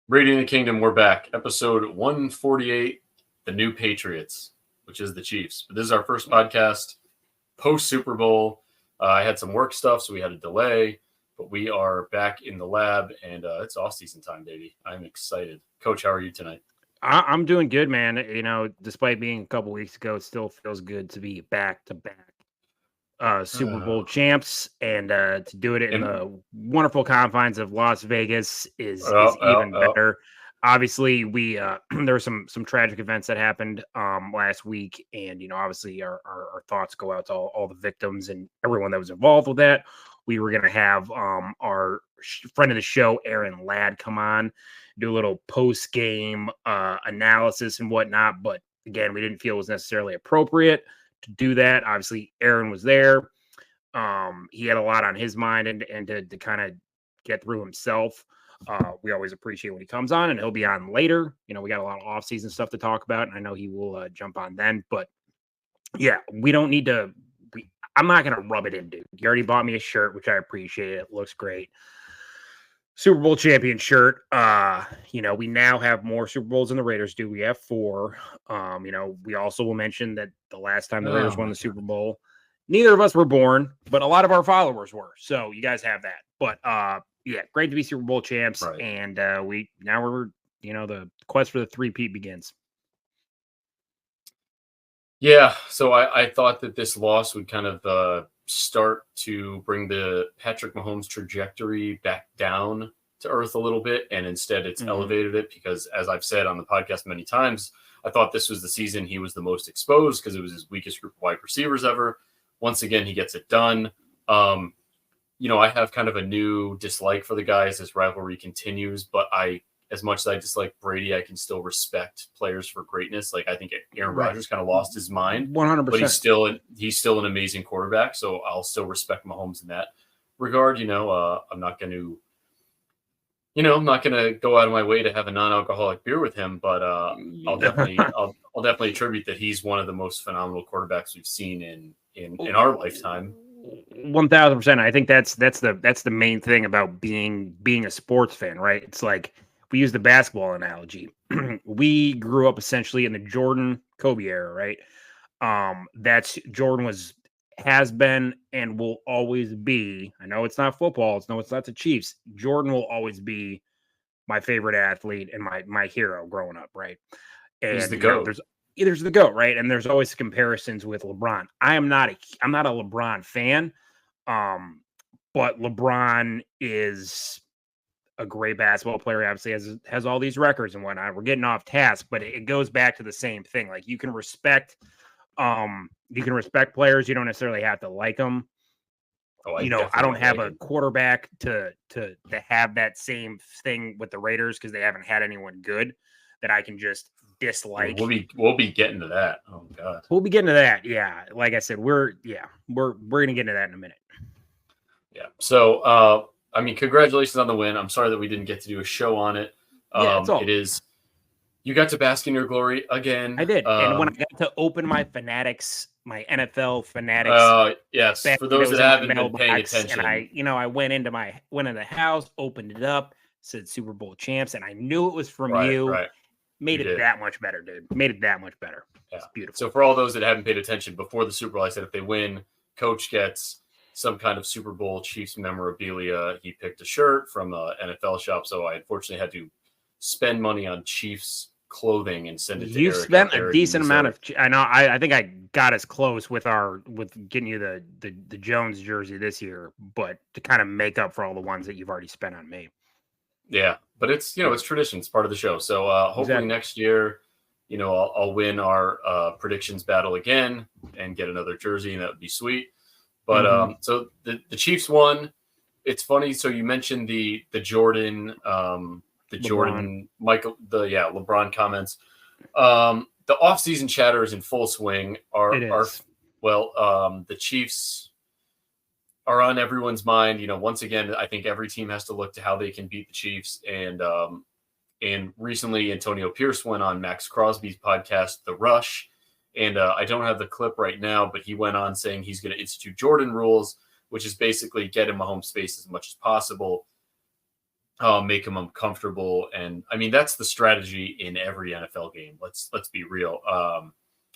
Brady and the Kingdom, we're back. Episode 148, The New Patriots, which is the Chiefs. But this is our first podcast post-Super Bowl. I had some work stuff, so we had a delay. But we are back in the lab, and it's off-season time, baby. I'm excited. Coach, how are you tonight? I'm doing good, man. You know, despite being a couple weeks ago, it still feels good to be back-to-back Super Bowl champs, and to do it in the wonderful confines of Las Vegas is even better. Obviously, we there were some tragic events that happened last week, and obviously our thoughts go out to all the victims and everyone that was involved with that. We were gonna have our friend of the show, Aaron Ladd, come on, do a little post game analysis and whatnot, but again, we didn't feel it was necessarily appropriate to do that. Obviously, Aaron was there. He had a lot on his mind and to kind of get through himself. We always appreciate when he comes on, and he'll be on later. We got a lot of off-season stuff to talk about, and I know he will jump on then. But yeah, we don't need to. I'm not going to rub it in, dude. You already bought me a shirt, which I appreciate. It looks great. Super Bowl champion shirt. We now have more Super Bowls than the Raiders do. We have 4. We also will mention that the last time the Raiders won the Super Bowl, neither of us were born, but a lot of our followers were. So you guys have that. But yeah, great to be Super Bowl champs. Right. And the quest for the three-peat begins. Yeah, so I thought that this loss would kind of start to bring the Patrick Mahomes trajectory back down to earth a little bit, and instead it's elevated it because, as I've said on the podcast many times, I thought this was the season he was the most exposed because it was his weakest group of wide receivers ever. Once again, he gets it done. I have kind of a new dislike for the guy as this rivalry continues, but as much as I dislike Brady, I can still respect players for greatness. Like I think Aaron Rodgers kind of lost his mind, 100%. But he's still an amazing quarterback. So I'll still respect Mahomes in that regard. I'm not going to, I'm not going to go out of my way to have a non-alcoholic beer with him, but I'll definitely attribute that he's one of the most phenomenal quarterbacks we've seen in our lifetime. 1,000%. I think that's the main thing about being a sports fan, right? It's like, we use the basketball analogy. We grew up essentially in the Jordan Kobe era, right? Jordan has been and will always be. I know it's not football. It's not the Chiefs. Jordan will always be my favorite athlete and my hero growing up, right? And he's the GOAT. There's the GOAT, right? And there's always comparisons with LeBron. I'm not a LeBron fan, but LeBron is a great basketball player. Obviously has all these records and whatnot. We're getting off task, but it goes back to the same thing. Like you can respect players. You don't necessarily have to like them. I don't have a quarterback to have that same thing with the Raiders because they haven't had anyone good that I can just dislike. We'll be getting to that. Oh God, we'll be getting to that. Yeah, like I said, we're gonna get into that in a minute. Yeah. So. Congratulations on the win. I'm sorry that we didn't get to do a show on it. It is. You got to bask in your glory again. I did. And when I got to open my NFL Fanatics. Yes. For those that haven't been paying attention. And I went into the house, opened it up, said Super Bowl champs, and I knew it was from you. Right. Made it that much better, dude. Made it that much better. Yeah. It's beautiful. So for all those that haven't paid attention, before the Super Bowl, I said if they win, Coach gets some kind of Super Bowl Chiefs memorabilia. He picked a shirt from an NFL shop, so I unfortunately had to spend money on Chiefs clothing and send it to you. Eric. Spent a decent amount of. I know. I think I got as close with getting you the Jones jersey this year, but to kind of make up for all the ones that you've already spent on me. Yeah, but it's it's tradition. It's part of the show. So hopefully next year, I'll win our predictions battle again and get another jersey, and that would be sweet. But so the Chiefs won. It's funny. So you mentioned the Jordan, LeBron comments. The offseason chatter is in full swing. The Chiefs are on everyone's mind. Once again, I think every team has to look to how they can beat the Chiefs. And recently, Antonio Pierce went on Max Crosby's podcast, The Rush. And I don't have the clip right now, but he went on saying he's going to institute Jordan rules, which is basically get in Mahomes' face as much as possible. make him uncomfortable. And I mean, that's the strategy in every NFL game. Let's be real.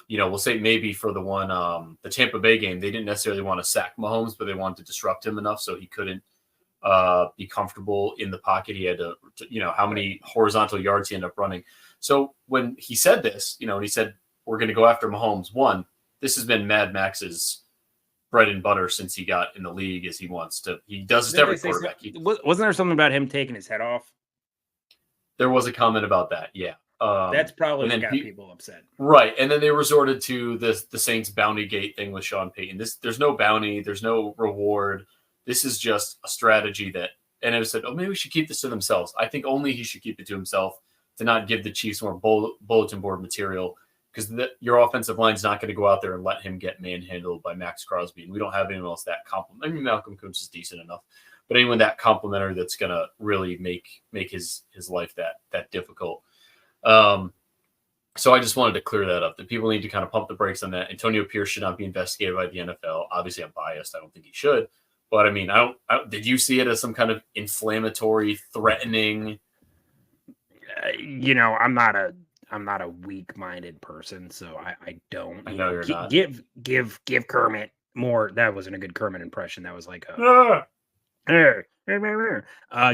We'll say maybe for the Tampa Bay game, they didn't necessarily want to sack Mahomes, but they wanted to disrupt him enough so he couldn't be comfortable in the pocket. He had to how many horizontal yards he ended up running. So when he said this, and he said, we're going to go after Mahomes, this has been Mad Max's bread and butter since he got in the league, as he does it to every quarterback. Wasn't there something about him taking his head off? There was a comment about that. Yeah. That's probably what got people upset. Right. And then they resorted to the Saints bounty gate thing with Sean Payton. There's no bounty. There's no reward. This is just a strategy and it said, maybe we should keep this to themselves. I think only he should keep it to himself, to not give the Chiefs more bulletin board material, because your offensive line's not going to go out there and let him get manhandled by Max Crosby. And we don't have anyone else that complement. I mean, Malcolm Koonce is decent enough, but anyone that complimentary that's going to really make his life that difficult. So I just wanted to clear that up, that people need to kind of pump the brakes on that. Antonio Pierce should not be investigated by the NFL. Obviously, I'm biased. I don't think he should. But I mean, did you see it as some kind of inflammatory, threatening? I'm not a weak-minded person, so I don't. I know you're not. Give Kermit more. That wasn't a good Kermit impression. That was like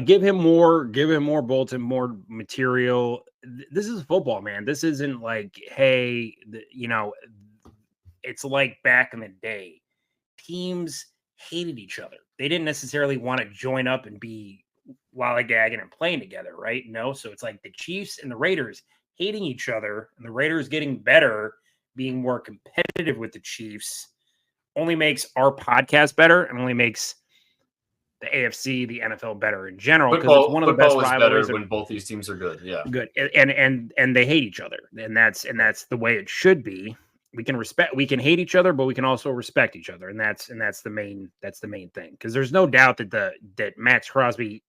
give him more bulletin, more material. This is football, man. This isn't like, hey, it's like back in the day. Teams hated each other. They didn't necessarily want to join up and be lollygagging and playing together, right? No. So it's like the Chiefs and the Raiders hating each other, and the Raiders getting better, being more competitive with the Chiefs, only makes our podcast better and only makes the AFC, the NFL better in general, because it's one of the best rivalries. Better when both these teams are good. Yeah. Good. And they hate each other. And that's the way it should be. We can hate each other, but we can also respect each other. And that's the main thing. Because there's no doubt that Max Crosby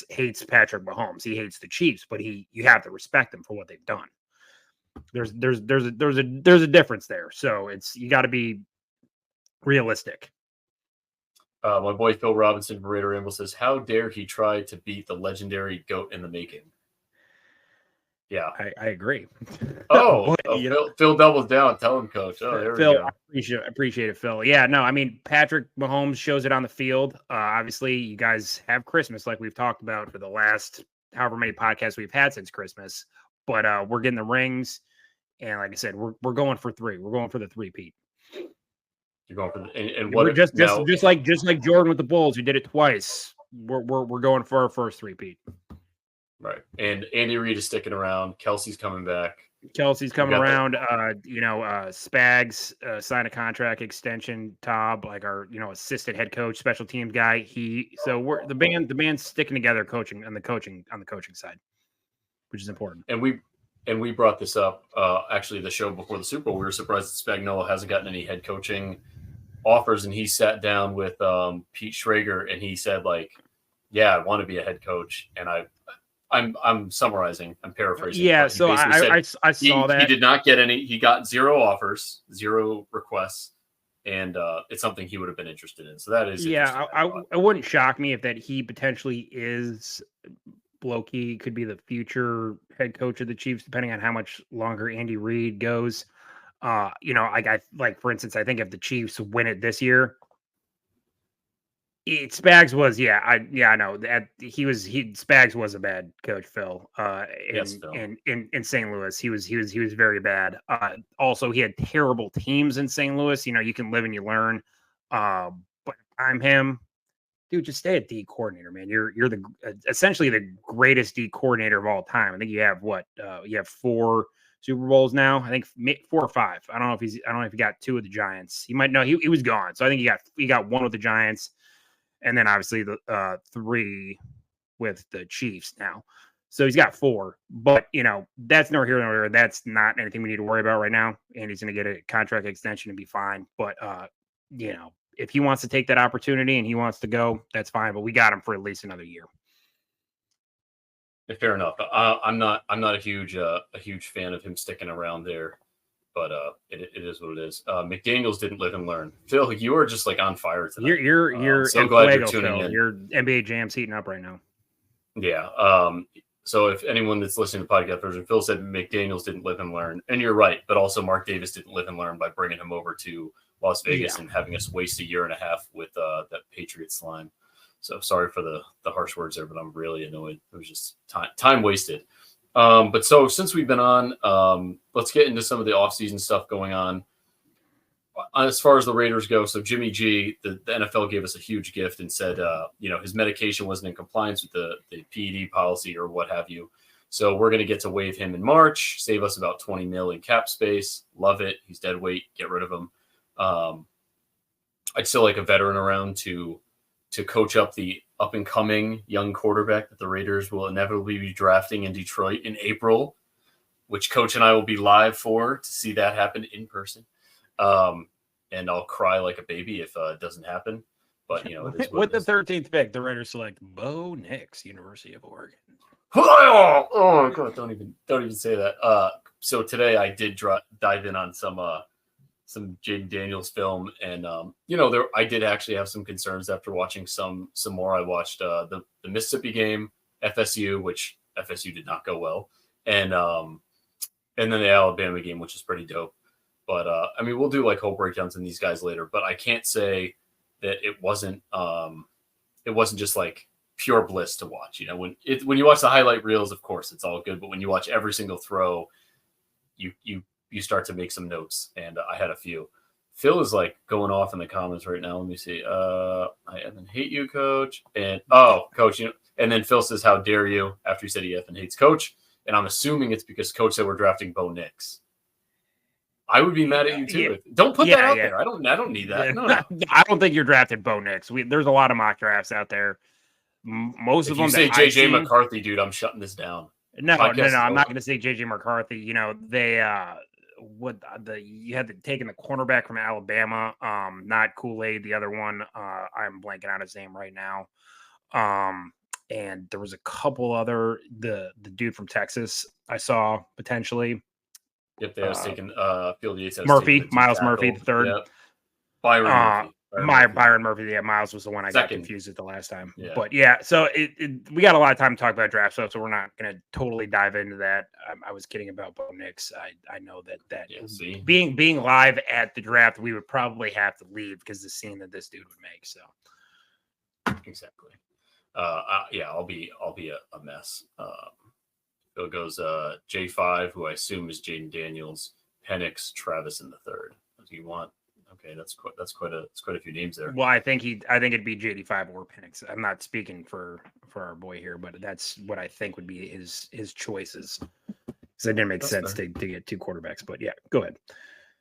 hates Patrick Mahomes. He hates the Chiefs, but you have to respect them for what they've done. There's a difference there. So you got to be realistic. My boy Phil Robinson from Raider Ramble says, how dare he try to beat the legendary GOAT in the making? Yeah, I agree. Phil doubles down. Tell him, Coach. Oh, there Phil, we go. I appreciate it, Phil. Yeah, no, I mean, Patrick Mahomes shows it on the field. Obviously, you guys have Christmas, like we've talked about for the last however many podcasts we've had since Christmas. But we're getting the rings, and like I said, we're going for 3. We're going for the 3-peat. You're going for and what? Just like Jordan with the Bulls, who did it twice. We're going for our first 3-peat. Right, and Andy Reid is sticking around. Kelsey's coming back. Coming around. Spags signed a contract extension. Todd, like our assistant head coach, special teams guy. We're the band's sticking together, coaching on the coaching side, which is important. And we brought this up actually the show before the Super Bowl. We were surprised that Spagnuolo hasn't gotten any head coaching offers, and he sat down with Pete Schrager and he said, like, yeah, I want to be a head coach. And I'm summarizing, I'm paraphrasing. Yeah, so I saw that. He did not get any. He got 0 offers, 0 requests, and it's something he would have been interested in. So that is it wouldn't shock me if that he potentially is low-key could be the future head coach of the Chiefs, depending on how much longer Andy Reid goes. I for instance, I think if the Chiefs win it this year, Spags was, I know that Spags was a bad coach, Phil. In St. Louis, he was very bad. Also, he had terrible teams in St. Louis. You can live and you learn. But I'm him, dude. Just stay at D coordinator, man. You're essentially the greatest D coordinator of all time. I think you have you have 4 Super Bowls now. I think 4 or 5. I don't know if he got 2 with the Giants. He might know he was gone. So I think he got 1 with the Giants. And then obviously the 3 with the Chiefs now. So he's got 4. But, that's nor here nor there. That's not anything we need to worry about right now. And he's going to get a contract extension and be fine. But, if he wants to take that opportunity and he wants to go, that's fine. But we got him for at least another year. Fair enough. I'm not a huge fan of him sticking around there. But it is what it is. McDaniels didn't live and learn. Phil, you are just like on fire tonight. You're so glad you're tuning in. Your NBA Jam's heating up right now. Yeah. So if anyone that's listening to the podcast version, Phil said McDaniels didn't live and learn, and you're right. But also Mark Davis didn't live and learn by bringing him over to Las Vegas and having us waste a year and a half with that Patriots line. So sorry for the harsh words there, but I'm really annoyed. It was just time wasted. But so since we've been on, let's get into some of the offseason stuff going on. As far as the Raiders go, so Jimmy G, the NFL gave us a huge gift and said, his medication wasn't in compliance with the PED policy or what have you. So we're going to get to waive him in March, save us about $20 million cap space. Love it. He's dead weight. Get rid of him. I'd still like a veteran around to coach up the up and coming young quarterback that the Raiders will inevitably be drafting in Detroit in April, which Coach and I will be live for to see that happen in person. And I'll cry like a baby if it doesn't happen. But with the 13th pick, the Raiders select Bo Nix, University of Oregon. Oh God! Don't even say that. So today I did dive in on some Jaden Daniels film, and I did actually have some concerns after watching some more. I watched the Mississippi game, FSU, which FSU did not go well, and then the Alabama game, which is pretty dope. But we'll do like whole breakdowns on these guys later. But I can't say that it wasn't just like pure bliss to watch. When you watch the highlight reels, of course it's all good. But when you watch every single throw, you start to make some notes. And I had a few. Phil is like going off in the comments right now. Let me see. I effing hate you, Coach. And Coach, and then Phil says, "How dare you?" After he said he effing hates Coach. And I'm assuming it's because Coach said we're drafting Bo Nix. I would be mad at you too. Yeah. Don't put that out there. I don't need that. No. I don't think you're drafting Bo Nix. There's a lot of mock drafts out there. Most of them. If you say JJ McCarthy, dude, I'm shutting this down. No. I'm not going to say JJ McCarthy. They you had taken the cornerback from Alabama, not Kool-Aid. The other one, I'm blanking on his name right now. And there was a couple other the dude from Texas I saw potentially. Yep, they was taking Field Yates. Miles Murphy, the third. Yep. Byron Murphy. Yeah, Miles was the one I got confused with the last time. Yeah. But yeah, so we got a lot of time to talk about draft stuff, so we're not going to totally dive into that. I was kidding about Bo Nix. I know that being live at the draft, we would probably have to leave because the scene that this dude would make. So exactly. I'll be a mess. Bill goes J5, who I assume is Jaden Daniels, Penix, Travis in the third. Do you want? Okay, that's quite a few names there. Well, I think it'd be JD5 or Penix. I'm not speaking for our boy here, but that's what I think would be his choices. Because it didn't make sense to get two quarterbacks. But yeah, go ahead.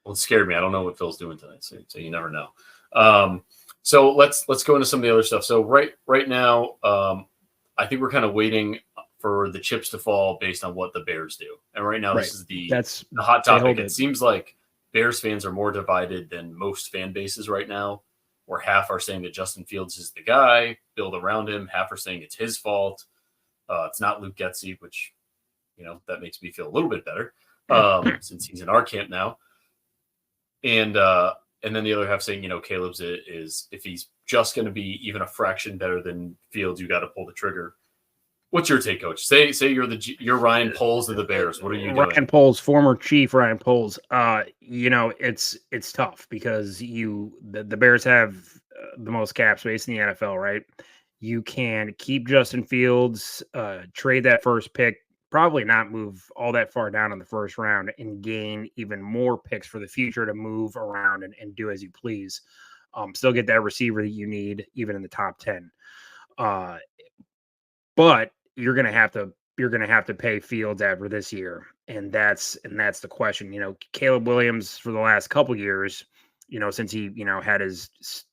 Well, it scared me. I don't know what Phil's doing tonight, so you never know. So let's go into some of the other stuff. So right now, I think we're kind of waiting for the chips to fall based on what the Bears do. And right now, this is the hot topic. It seems like Bears fans are more divided than most fan bases right now, where half are saying that Justin Fields is the guy, build around him. Half are saying it's his fault. It's not Luke Getsy, which, that makes me feel a little bit better since he's in our camp now. And then the other half saying, Caleb's is if he's just going to be even a fraction better than Fields, you got to pull the trigger. What's your take, Coach? Say you're Ryan Poles of the Bears. What are you doing? Ryan Poles, former chief Ryan Poles. It's tough because the Bears have the most cap space in the NFL, right? You can keep Justin Fields, trade that first pick, probably not move all that far down in the first round, and gain even more picks for the future to move around and do as you please. Still get that receiver that you need, even in the top 10. But you're gonna have to pay Fields after this year, and that's the question. Caleb Williams for the last couple years, since he had his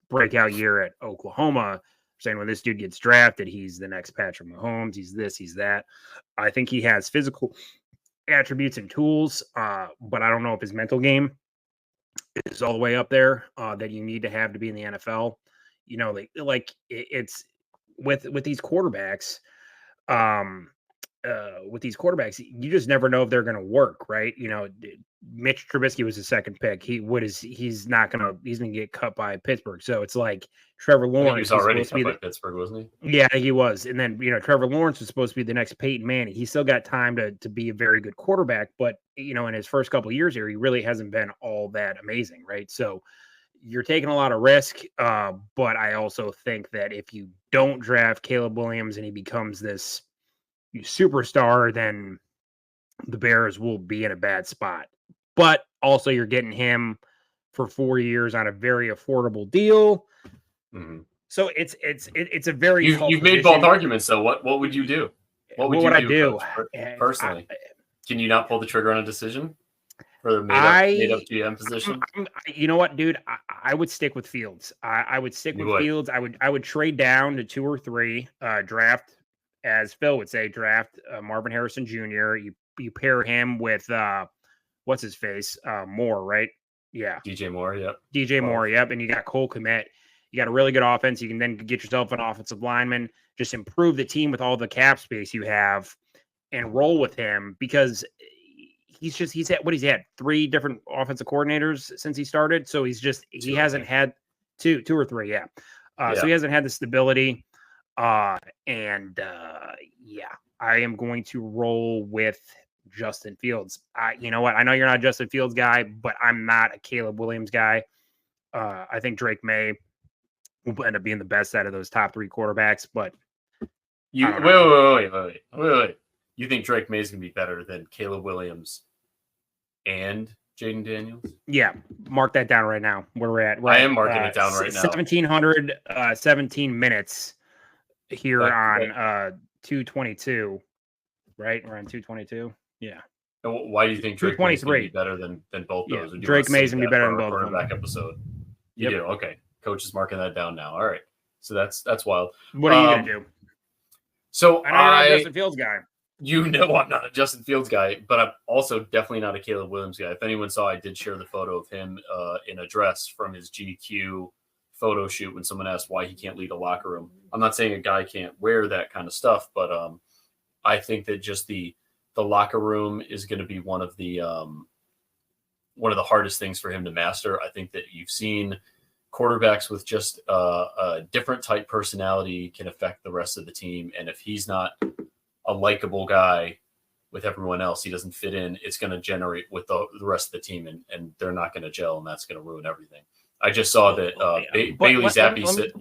breakout year at Oklahoma, saying when this dude gets drafted, he's the next Patrick Mahomes. He's this, he's that. I think he has physical attributes and tools, but I don't know if his mental game is all the way up there that you need to have to be in the NFL. It's with these quarterbacks. You just never know if they're going to work, right? Mitch Trubisky was his second pick. He's gonna get cut by Pittsburgh. So it's like Trevor Lawrence. He was already cut by Pittsburgh, wasn't he? Yeah, he was. And then Trevor Lawrence was supposed to be the next Peyton Manning. He still got time to be a very good quarterback, but in his first couple of years here, he really hasn't been all that amazing, right? So you're taking a lot of risk, but I also think that if you don't draft Caleb Williams and he becomes this superstar, then the Bears will be in a bad spot. But also you're getting him for 4 years on a very affordable deal. Mm-hmm. So it's a very you've made both arguments. So what would you do? What would I do personally? Can you not pull the trigger on a decision for the made up GM position? You know what, dude? I would stick with Fields. I would stick with Fields. I would trade down to 2 or 3. Draft, as Phil would say, draft Marvin Harrison Jr. You pair him with what's his face? Moore, right? Yeah. DJ Moore, yep. Moore, yep. And you got Cole Kmet. You got a really good offense. You can then get yourself an offensive lineman, just improve the team with all the cap space you have and roll with him, because he's had 3 different offensive coordinators since he started. So he hasn't had 2 or 3. Yeah. So he hasn't had the stability. I am going to roll with Justin Fields. You know what? I know you're not a Justin Fields guy, but I'm not a Caleb Williams guy. I think Drake May will end up being the best out of those top 3 quarterbacks, but wait. You think Drake May is going to be better than Caleb Williams and Jaden Daniels? Yeah, mark that down right now. Where we're at. I am marking it down right now. 1,717 minutes here on 222. Right, we're on 222. Yeah. Why do you think Drake May is going to be better than both those? Drake May is going to be better than both. Quarterback episode. You do. Okay. Coach is marking that down now. All right. So that's wild. What are you going to do? So I know you're not a Justin Fields guy. You know I'm not a Justin Fields guy, but I'm also definitely not a Caleb Williams guy. If anyone saw, I did share the photo of him in a dress from his GQ photo shoot when someone asked why he can't lead a locker room. I'm not saying a guy can't wear that kind of stuff, but I think that just the locker room is going to be one of the hardest things for him to master. I think that you've seen quarterbacks with just a different type personality can affect the rest of the team. And if he's not a likable guy with everyone else, he doesn't fit in, it's going to generate with the rest of the team, and they're not going to gel, and that's going to ruin everything. I just saw that Bailey Zappi said.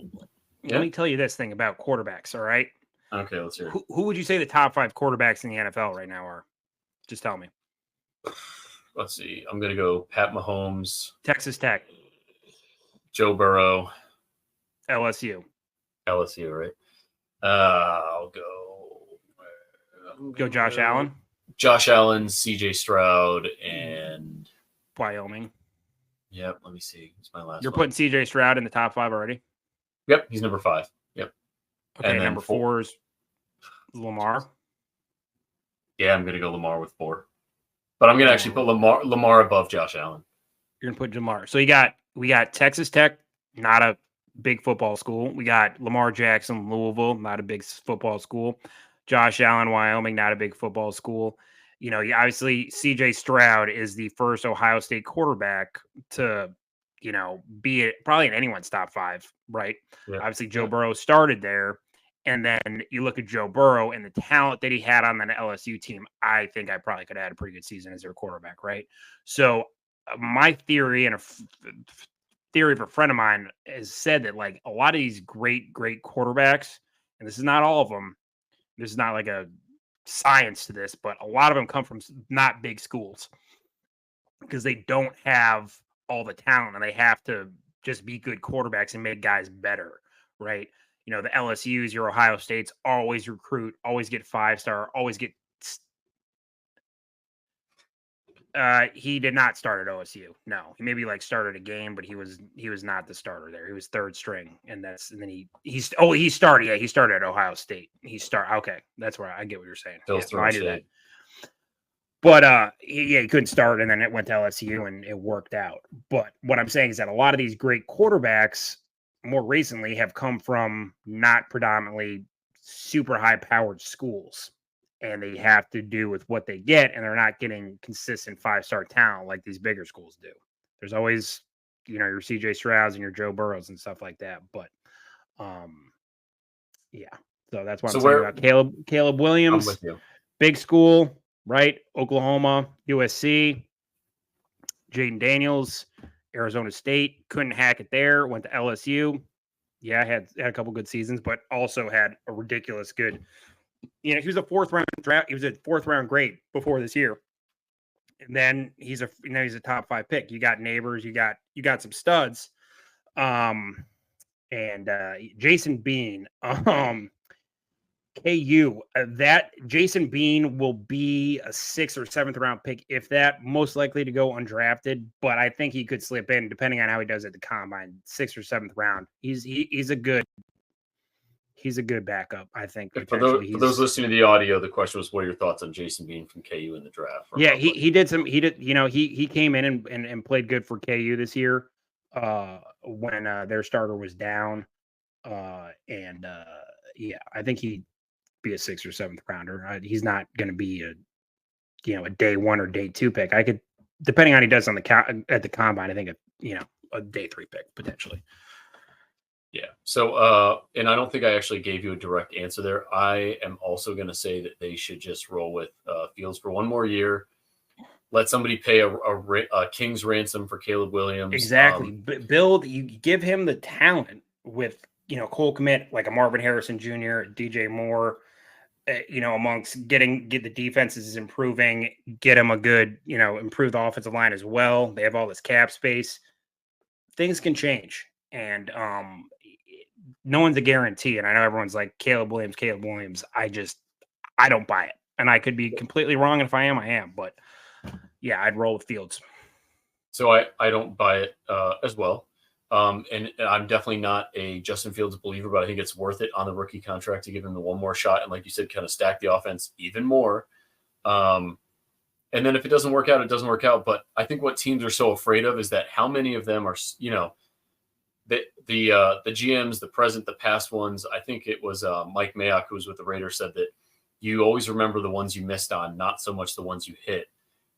Let me tell you this thing about quarterbacks, all right? Okay, let's hear it. Who would you say the top 5 quarterbacks in the NFL right now are? Just tell me. Let's see. I'm going to go Pat Mahomes. Texas Tech. Joe Burrow. LSU, right? I'll go. Go Josh Allen. Josh Allen, CJ Stroud, and Wyoming. Yep, let me see. It's my last You're putting CJ Stroud in the top 5 already? Yep, he's number 5. Yep. Okay, and number 4 is Lamar. Yeah, I'm going to go Lamar with 4. But I'm going to actually put Lamar above Josh Allen. You're going to put Lamar. So we got Texas Tech, not a big football school. We got Lamar Jackson, Louisville, not a big football school. Josh Allen, Wyoming, not a big football school. Obviously CJ Stroud is the first Ohio State quarterback to, be probably in anyone's top 5, right? Yeah. Obviously Joe Burrow started there. And then you look at Joe Burrow and the talent that he had on the LSU team. I think I probably could have had a pretty good season as their quarterback, right? So my theory and a theory of a friend of mine has said that like a lot of these great quarterbacks, and this is not all of them, there's not like a science to this, but a lot of them come from not big schools because they don't have all the talent and they have to just be good quarterbacks and make guys better, right? The LSUs, your Ohio States always recruit, always get 5-star, always get. He did not start at OSU. No, he maybe started a game, but he was not the starter there. He was 3rd string, and then he started. Yeah, he started at Ohio State. Okay, that's where I get what you're saying. I knew that. But he couldn't start, and then it went to LSU, and it worked out. But what I'm saying is that a lot of these great quarterbacks more recently have come from not predominantly super high-powered schools. and they have to do with what they get, and they're not getting consistent 5-star talent like these bigger schools do. There's always, your CJ Strouds and your Joe Burrows and stuff like that. But yeah. So that's what I'm saying about Caleb Williams. I'm with you. Big school, right? Oklahoma, USC, Jaden Daniels, Arizona State, couldn't hack it there, went to LSU. Yeah, had a couple good seasons, but also had a ridiculous good. He was a 4th round draft. He was a 4th round grade before this year, and then he's a top 5 pick. You got Neighbors, you got some studs, and Jason Bean, KU. That Jason Bean will be a 6th or 7th round pick, if that. Most likely to go undrafted, but I think he could slip in depending on how he does at the combine. 6th or 7th round. He's a good backup, I think. For those listening to the audio, the question was, what are your thoughts on Jason Bean from KU in the draft? Yeah, he came in and played good for KU this year when their starter was down. Yeah, I think he'd be a 6th or 7th rounder. He's not going to be a day 1 or day 2 pick. I could, depending on how he does on at the combine, I think a day 3 pick potentially. Yeah. So, and I don't think I actually gave you a direct answer there. I am also going to say that they should just roll with Fields for 1 more year. Let somebody pay a king's ransom for Caleb Williams. Exactly. You give him the talent with, Cole Kmet, like a Marvin Harrison Jr., DJ Moore, amongst get the defenses improving, get him a good, improve the offensive line as well. They have all this cap space. Things can change. And no one's a guarantee. And I know everyone's like Caleb Williams. I don't buy it. And I could be completely wrong. And if I am, I am. But yeah, I'd roll with Fields. So I don't buy it as well. And I'm definitely not a Justin Fields believer, but I think it's worth it on the rookie contract to give him the 1 more shot. And like you said, kind of stack the offense even more. And then if it doesn't work out, it doesn't work out. But I think what teams are so afraid of is that how many of them are, the GMs, the present, the past ones. I think it was Mike Mayock, who was with the Raiders, said that you always remember the ones you missed on, not so much the ones you hit.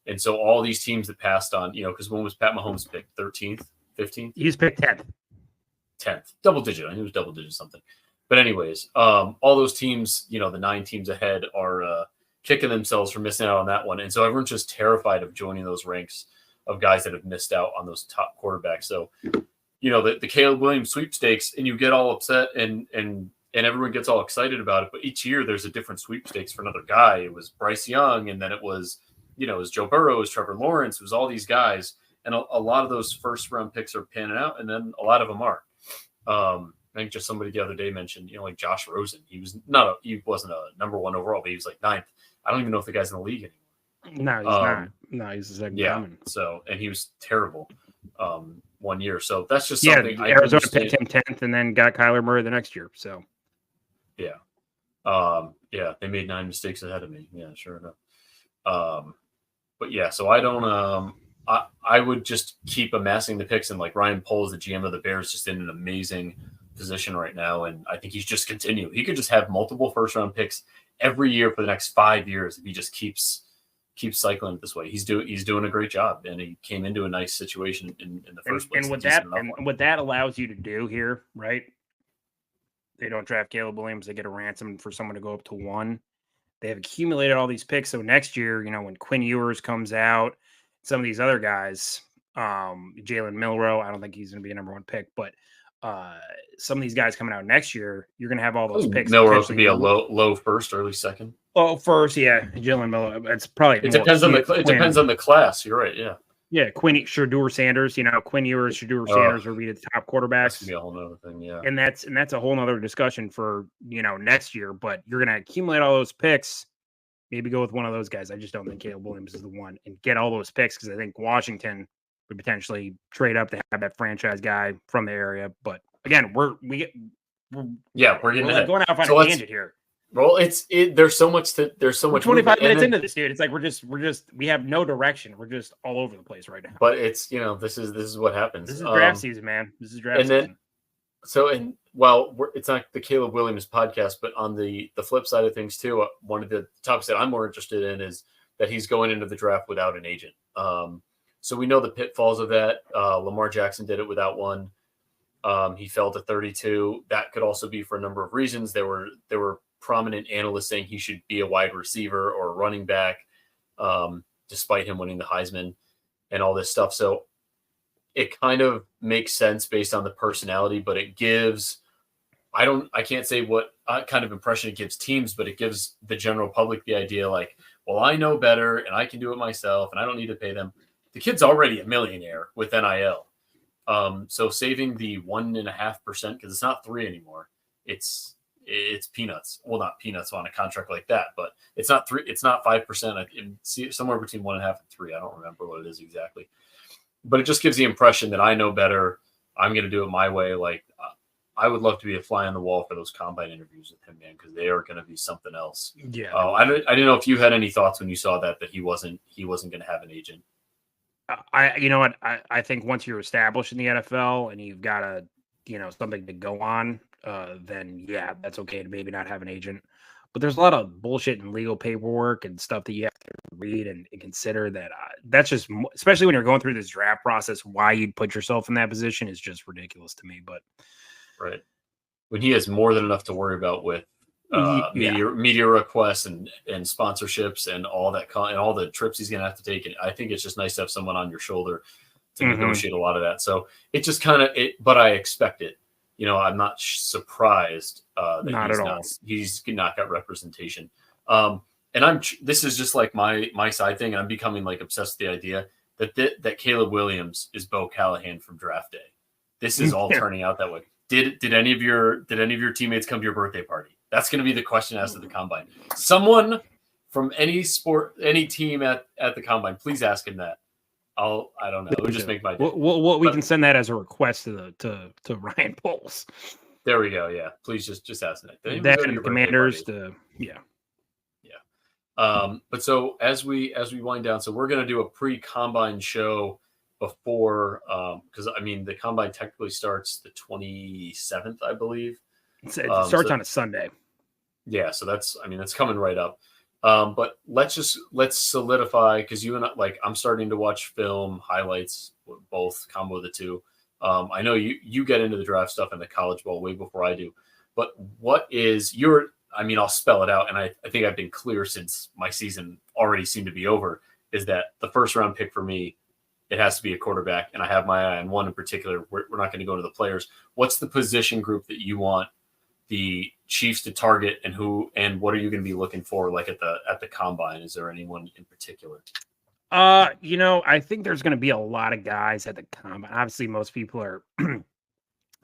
And so all these teams that passed on, because when was Pat Mahomes picked? 13th, 15th? He was picked 10th. 10th, double digit. I think it was double digit something. But anyways, all those teams, the 9 teams ahead are kicking themselves for missing out on that one. And so everyone's just terrified of joining those ranks of guys that have missed out on those top quarterbacks. So, the Caleb Williams sweepstakes, and you get all upset and everyone gets all excited about it. But each year there's a different sweepstakes for another guy. It was Bryce Young, and then it was, it was Joe Burrow, it was Trevor Lawrence, it was all these guys. And a lot of those first round picks are panning out, and then a lot of them aren't. I think just somebody the other day mentioned, like Josh Rosen. He wasn't a number 1 overall, but he was like 9th. I don't even know if the guy's in the league anymore. No, he's not. No, he's the second coming. So, and he was terrible 1 year. So that's just something. Yeah, Arizona picked him 10th and then got Kyler Murray the next year. So, yeah. They made 9 mistakes ahead of me. Yeah, sure enough. But yeah, so I don't. I would just keep amassing the picks, and like Ryan Poles, the GM of the Bears, just in an amazing position right now, and I think he's just continue. He could just have multiple first-round picks every year for the next 5 years if he just keeps cycling it this way. He's doing a great job, and he came into a nice situation in the first place. And what that allows you to do here, right? They don't draft Caleb Williams; they get a ransom for someone to go up to 1. They have accumulated all these picks, so next year, when Quinn Ewers comes out, some of these other guys, Jalen Milroe, I don't think he's going to be a number 1 pick, but some of these guys coming out next year, you're going to have all those picks. Milroe could be a low first, early second. Oh, first, yeah, Jalen Milroe. It's probably it depends on the class. You're right, yeah. Yeah, Shadur Sanders. Quinn Ewers, Shadur Sanders will be the top quarterbacks. That's gonna be a whole other thing, yeah. And that's a whole other discussion for next year. But you're going to accumulate all those picks. Maybe go with one of those guys. I just don't think Caleb Williams is the one, and get all those picks because I think Washington would potentially trade up to have that franchise guy from the area. But again, we're getting going off on a tangent here. Well, there's so much. There's so much. 25 minutes into this, dude. It's like we have no direction. We're just all over the place right now. But it's this is what happens. This is draft season, man. This is draft season. So, and well, it's not the Caleb Williams podcast, but on the flip side of things too, one of the topics that I'm more interested in is that he's going into the draft without an agent. So we know the pitfalls of that. Lamar Jackson did it without one. He fell to 32. That could also be for a number of reasons. There were prominent analysts saying he should be a wide receiver or a running back, despite him winning the Heisman and all this stuff. So it kind of makes sense based on the personality, but it gives, I can't say what kind of impression it gives teams, but it gives the general public the idea like, well, I know better and I can do it myself and I don't need to pay them. The kid's already a millionaire with NIL. So saving the 1.5%, because it's not 3 anymore. It's peanuts. Well, not peanuts on a contract like that, but it's not 3. It's not 5%. It's somewhere between 1.5 and 3. I don't remember what it is exactly, but it just gives the impression that I know better. I'm going to do it my way. Like I would love to be a fly on the wall for those combine interviews with him, man, because they are going to be something else. Yeah. I didn't know if you had any thoughts when you saw that he wasn't going to have an agent. You know what? I think once you're established in the NFL and you've got something to go on, then yeah, that's okay to maybe not have an agent. But there's a lot of bullshit and legal paperwork and stuff that you have to read and consider that that's just, especially when you're going through this draft process, why you'd put yourself in that position is just ridiculous to me. But right. When he has more than enough to worry about with media requests and sponsorships and all that and all the trips he's going to have to take. And I think it's just nice to have someone on your shoulder to negotiate a lot of that. So it just kind of but I expect it. I'm not surprised that he's not got representation. And this is just like my side thing. And I'm becoming like obsessed with the idea that Caleb Williams is Bo Callahan from draft day. This is all turning out that way. Did any of your teammates come to your birthday party? That's going to be the question asked at the combine. Someone from any sport, any team at the combine, please ask him that. I don't know. It would just make my day. We can send that as a request to Ryan Poles. There we go. Yeah, please just ask that. That and the Commanders. Yeah. But so as we wind down, so we're going to do a pre-combine show before, because the combine technically starts the 27th, I believe. It starts on a Sunday. Yeah, so that's coming right up. But let's solidify, because you and I'm starting to watch film highlights, both combo the two. I know you get into the draft stuff and the College Bowl way before I do. But what is I'll spell it out, and I think I've been clear since my season already seemed to be over, is that the first round pick for me, it has to be a quarterback, and I have my eye on one in particular. We're not going to go to the players. What's the position group that you want the Chiefs to target, and what are you going to be looking for like at the combine? Is there anyone in particular? I think there's going to be a lot of guys at the combine. Obviously, most people are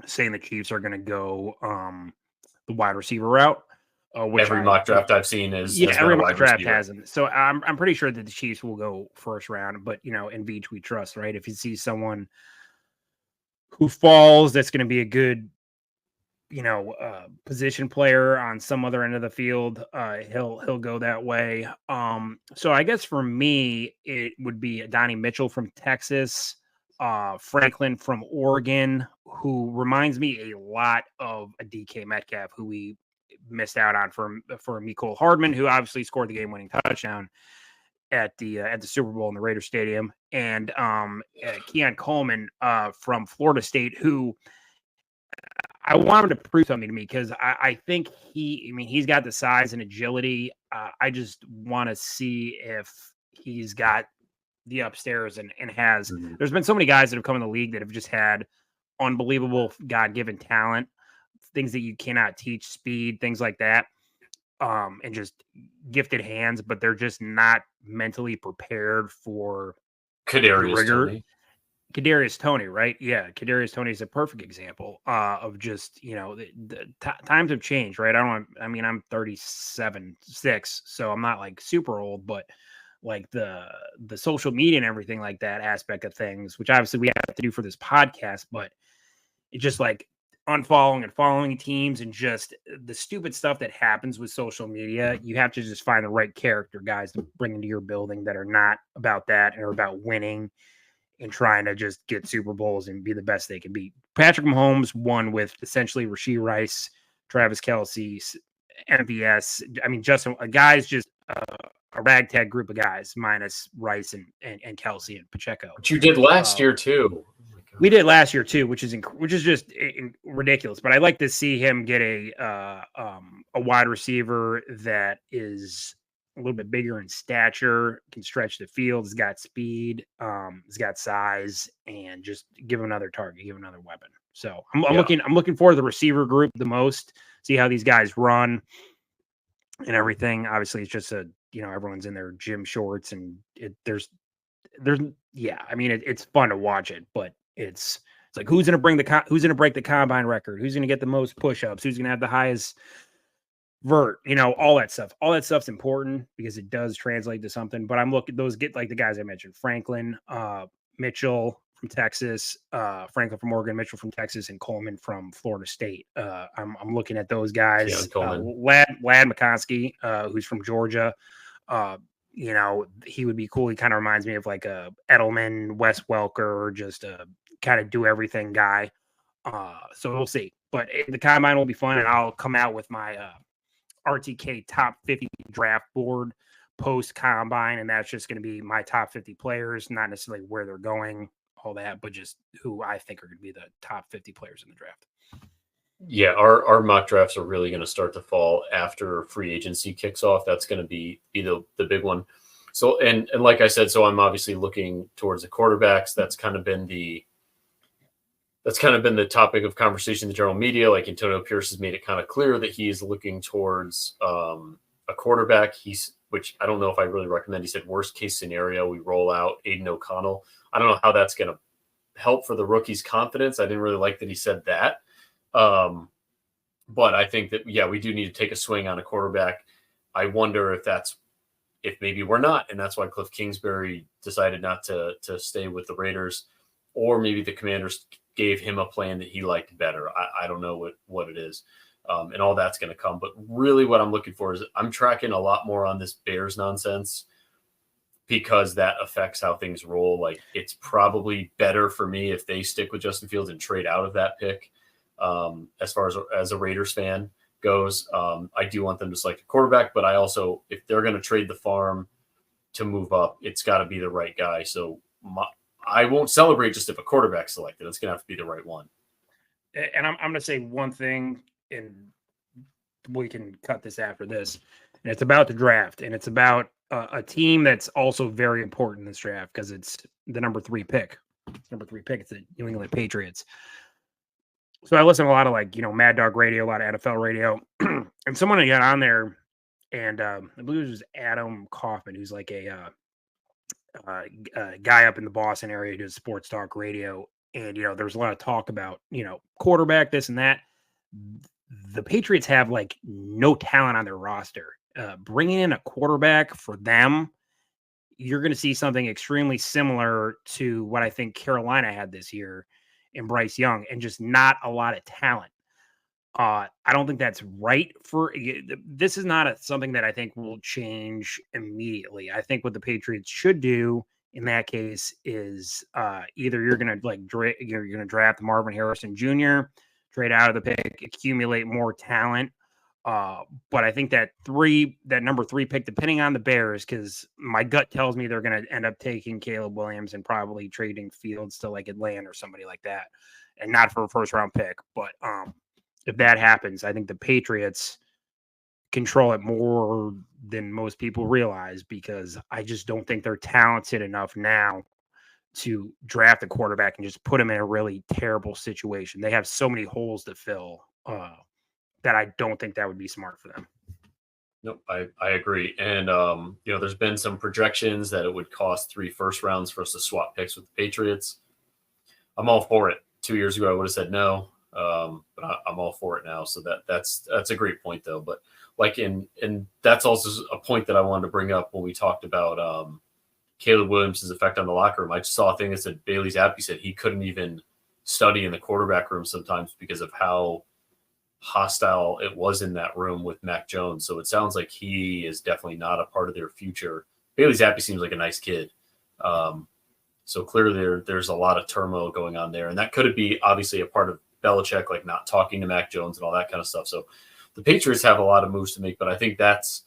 saying the Chiefs are going to go the wide receiver route. Every mock draft I've seen is every mock draft has them. So I'm pretty sure that the Chiefs will go first round. But in Veach we trust, right? If you see someone who falls, that's going to be a good position player on some other end of the field, he'll go that way. So I guess for me, it would be Donnie Mitchell from Texas, Franklin from Oregon, who reminds me a lot of a DK Metcalf, who we missed out on for Mecole Hardman, who obviously scored the game-winning touchdown at the Super Bowl in the Raider Stadium, and Keon Coleman from Florida State, who I want him to prove something to me, because I think he's got the size and agility. I just want to see if he's got the upstairs and has. There's been so many guys that have come in the league that have just had unbelievable God-given talent, things that you cannot teach, speed, things like that, and just gifted hands, but they're just not mentally prepared for Kadarius Toney. Kadarius Toney, right? Yeah, Kadarius Toney is a perfect example of just, the times have changed, right? I'm 37.6, so I'm not like super old, but like the social media and everything like that aspect of things, which obviously we have to do for this podcast, but it's just like unfollowing and following teams and just the stupid stuff that happens with social media. You have to just find the right character guys to bring into your building that are not about that and are about winning in trying to just get Super Bowls and be the best they can be. Patrick Mahomes won with essentially Rashee Rice, Travis Kelce, MVS. I mean, Justin, a guy's just a ragtag group of guys minus Rice and Kelce and Pacheco. But you did last year too. We did last year too, which is just ridiculous. But I like to see him get a wide receiver that is a little bit bigger in stature, can stretch the field, has got speed, has got size, and just give him another target, give him another weapon. So I'm looking forward to the receiver group the most. See how these guys run and everything. Obviously, it's just everyone's in their gym shorts, and there's I mean it's fun to watch it, but it's like who's gonna break the combine record, who's gonna get the most push-ups, who's gonna have the highest vert, all that stuff. All that stuff's important because it does translate to something. But I'm looking those get like the guys I mentioned, Franklin, Mitchell from Texas, Franklin from Oregon, Mitchell from Texas, and Coleman from Florida State. I'm looking at those guys. Lad McCoskey, who's from Georgia. He would be cool. He kind of reminds me of like a Edelman, Wes Welker, just a kind of do everything guy. So we'll see. But the combine will be fun, and I'll come out with my RTK top 50 draft board post combine, and that's just going to be my top 50 players, not necessarily where they're going, all that, but just who I think are going to be the top 50 players in the draft. Yeah, our mock drafts are really going to start to fall after free agency kicks off. That's going to be the big one. So, and like I said, so I'm obviously looking towards the quarterbacks. That's kind of been the topic of conversation in the general media. Like Antonio Pierce has made it kind of clear that he is looking towards a quarterback. Which I don't know if I really recommend. He said worst case scenario, we roll out Aiden O'Connell. I don't know how that's going to help for the rookie's confidence. I didn't really like that he said that. But I think that, we do need to take a swing on a quarterback. I wonder if maybe we're not, and that's why Cliff Kingsbury decided not to stay with the Raiders, or maybe the Commanders gave him a plan that he liked better. I don't know what it is. And all that's going to come. But really what I'm looking for is I'm tracking a lot more on this Bears nonsense because that affects how things roll. Like it's probably better for me if they stick with Justin Fields and trade out of that pick. As far as a Raiders fan goes, I do want them to select a quarterback, but I also, if they're going to trade the farm to move up, it's got to be the right guy. So I won't celebrate just if a quarterback selected. It's going to have to be the right one. And I'm going to say one thing, and we can cut this after this. And it's about the draft, and it's about a team that's also very important in this draft because it's the number 3 pick. It's the New England Patriots. So I listen to a lot of Mad Dog Radio, a lot of NFL radio, and someone got on there, and I believe it was Adam Kaufman, who's like a guy up in the Boston area who does sports talk radio. And, there's a lot of talk about, quarterback, this and that. The Patriots have no talent on their roster. Bringing in a quarterback for them, you're going to see something extremely similar to what I think Carolina had this year in Bryce Young, and just not a lot of talent. I don't think that's right this is not something that I think will change immediately. I think what the Patriots should do in that case is either you're going to you're going to draft Marvin Harrison Jr., trade out of the pick, accumulate more talent. But I think that number 3 pick, depending on the Bears, because my gut tells me they're going to end up taking Caleb Williams and probably trading Fields to Atlanta or somebody like that, and not for a first round pick. But if that happens, I think the Patriots control it more than most people realize, because I just don't think they're talented enough now to draft a quarterback and just put him in a really terrible situation. They have so many holes to fill that I don't think that would be smart for them. Nope, I agree. And, there's been some projections that it would cost 3 first rounds for us to swap picks with the Patriots. I'm all for it. 2 years ago, I would have said no, but I'm all for it now. So that's a great point, though. But and that's also a point that I wanted to bring up when we talked about Caleb Williams' effect on the locker room. I just saw a thing that said Bailey Zappi said he couldn't even study in the quarterback room sometimes because of how hostile it was in that room with Mac Jones. So it sounds like he is definitely not a part of their future. Bailey Zappi seems like a nice kid. So clearly there's a lot of turmoil going on there. And that could be obviously a part of Belichick, like not talking to Mac Jones and all that kind of stuff. So the Patriots have a lot of moves to make, but I think that's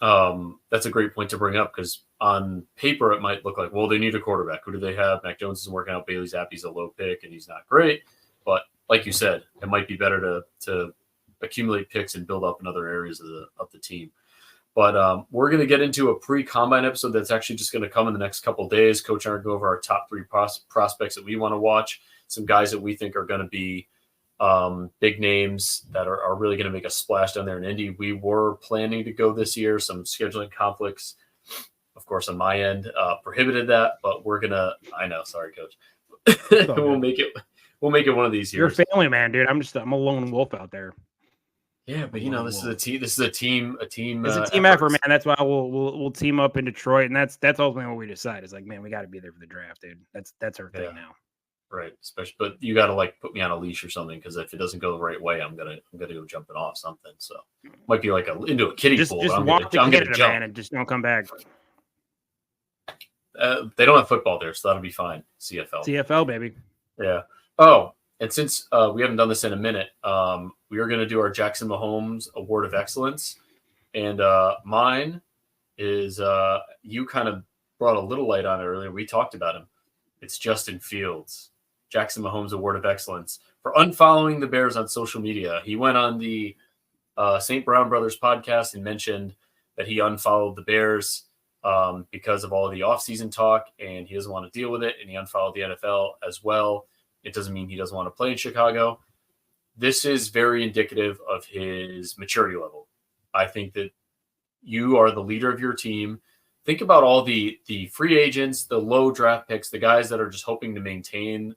a great point to bring up, because on paper it might look like, well, they need a quarterback. Who do they have? Mac Jones isn't working out. Bailey Zappi's a low pick and he's not great. But like you said, it might be better to accumulate picks and build up in other areas of the team. But we're going to get into a pre-combine episode that's actually just going to come in the next couple of days. Coach and I are going to go over our top 3 prospects that we want to watch, some guys that we think are going to be big names that are really going to make a splash down there in Indy. We were planning to go this year. Some scheduling conflicts, of course, on my end prohibited that, but we're going to – I know. Sorry, Coach. We'll make it one of these years. You're a family man, dude. I'm a lone wolf out there. Yeah, but this is a team. This is a team. It's a team effort, man. That's why we'll team up in Detroit, and that's ultimately what we decide. Is like, man, we got to be there for the draft, dude. That's our thing now. Right, especially, but you got to like put me on a leash or something, because if it doesn't go the right way, I'm gonna go jumping off something. So might be like into a kiddie pool. Just walk the Canada, man, and just don't come back. They don't have football there, so that'll be fine. CFL, baby. Yeah. Oh. And since we haven't done this in a minute, we are going to do our Jackson Mahomes Award of Excellence. And mine is you kind of brought a little light on it earlier. We talked about him. It's Justin Fields, Jackson Mahomes Award of Excellence for unfollowing the Bears on social media. He went on the St. Brown Brothers podcast and mentioned that he unfollowed the Bears because of all the offseason talk, and he doesn't want to deal with it. And he unfollowed the NFL as well. It doesn't mean he doesn't want to play in Chicago. This is very indicative of his maturity level. I think that you are the leader of your team. Think about all the free agents, the low draft picks, the guys that are just hoping to maintain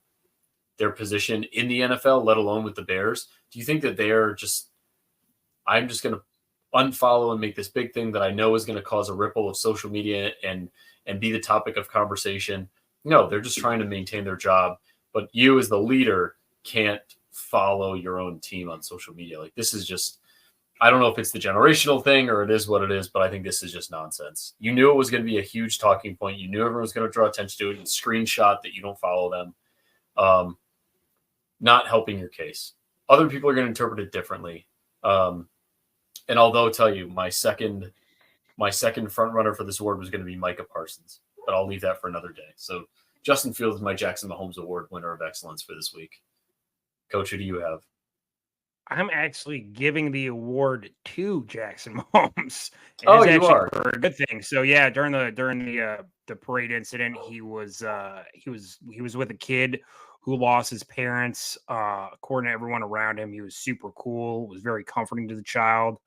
their position in the NFL, let alone with the Bears. Do you think that they're just, I'm just going to unfollow and make this big thing that I know is going to cause a ripple of social media and be the topic of conversation? No, they're just trying to maintain their job. But you as the leader can't follow your own team on social media. Like, this is just, I don't know if it's the generational thing or it is what it is, but I think this is just nonsense. You knew it was going to be a huge talking point. You knew everyone was going to draw attention to it and screenshot that you don't follow them. Not helping your case. Other people are going to interpret it differently. And although I'll tell you, my second front runner for this award was going to be Micah Parsons, but I'll leave that for another day. So Justin Fields is my Jackson Mahomes Award winner of excellence for this week. Coach, who do you have? I'm actually giving the award to Jackson Mahomes. Oh, you are. For a good thing. So yeah, during the parade incident, he was with a kid who lost his parents. According to everyone around him, he was super cool. Was very comforting to the child.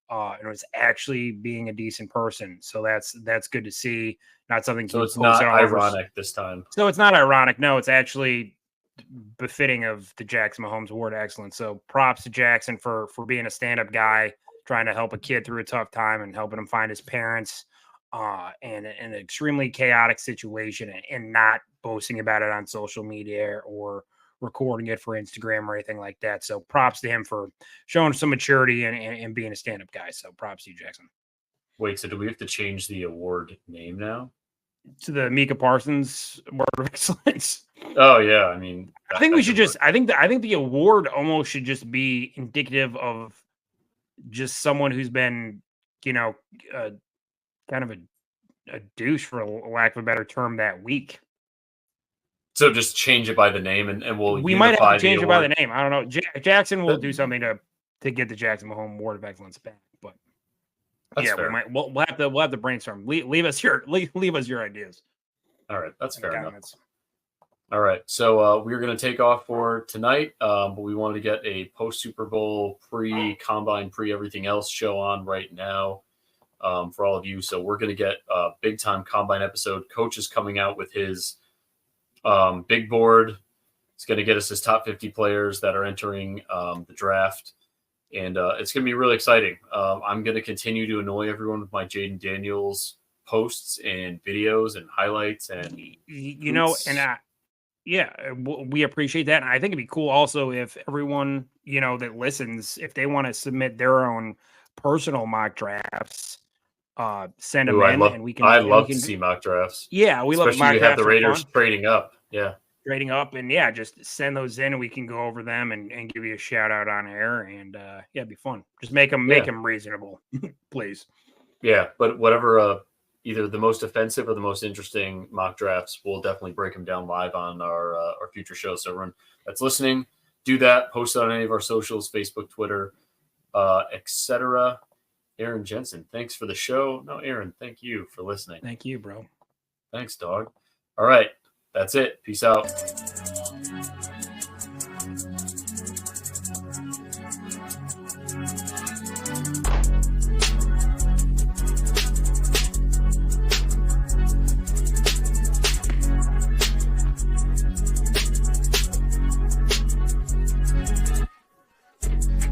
And was actually being a decent person. So that's good to see. Not something. So it's not ironic this time. So it's not ironic. No, it's actually befitting of the Jackson Mahomes Award of Excellence. So props to Jackson for being a stand-up guy, trying to help a kid through a tough time and helping him find his parents in an extremely chaotic situation and not boasting about it on social media or recording it for Instagram or anything like that. So props to him for showing some maturity and being a stand-up guy. So props to you, Jackson. Wait, so do we have to change the award name now? To the Micah Parsons Award of Excellence. Oh yeah, I mean, I think we should just. I think the award almost should just be indicative of just someone who's been, kind of a douche, for a lack of a better term, that week. So just change it by the name, and we might have to change it by the name. I don't know. Jackson will do something to get the Jackson Mahomes Award of Excellence back, but. That's yeah, fair. We'll have to brainstorm. Leave us your ideas. All right, that's fair enough. All right, so we're going to take off for tonight, but we wanted to get a post Super Bowl, pre-combine, pre-everything else show on right now for all of you. So we're going to get a big time combine episode. Coach is coming out with his big board. It's going to get us his top 50 players that are entering the draft. And it's going to be really exciting. I'm going to continue to annoy everyone with my Jaden Daniels posts and videos and highlights and we appreciate that. And I think it'd be cool also if everyone, that listens, if they want to submit their own personal mock drafts, send them in, and we can. I love to see mock drafts. Yeah, we love especially mock you have drafts. The Raiders trading up. Yeah, trading up, and just send those in, and we can go over them and give you a shout out on air, and it'd be fun. Just make them reasonable, please. Yeah, but whatever. Either the most offensive or the most interesting mock drafts, we'll definitely break them down live on our future show. So everyone that's listening, do that. Post it on any of our socials, Facebook, Twitter, etc. Aaron Jensen, thanks for the show. No, Aaron, thank you for listening. Thank you, bro. Thanks, dog. All right. That's it. Peace out.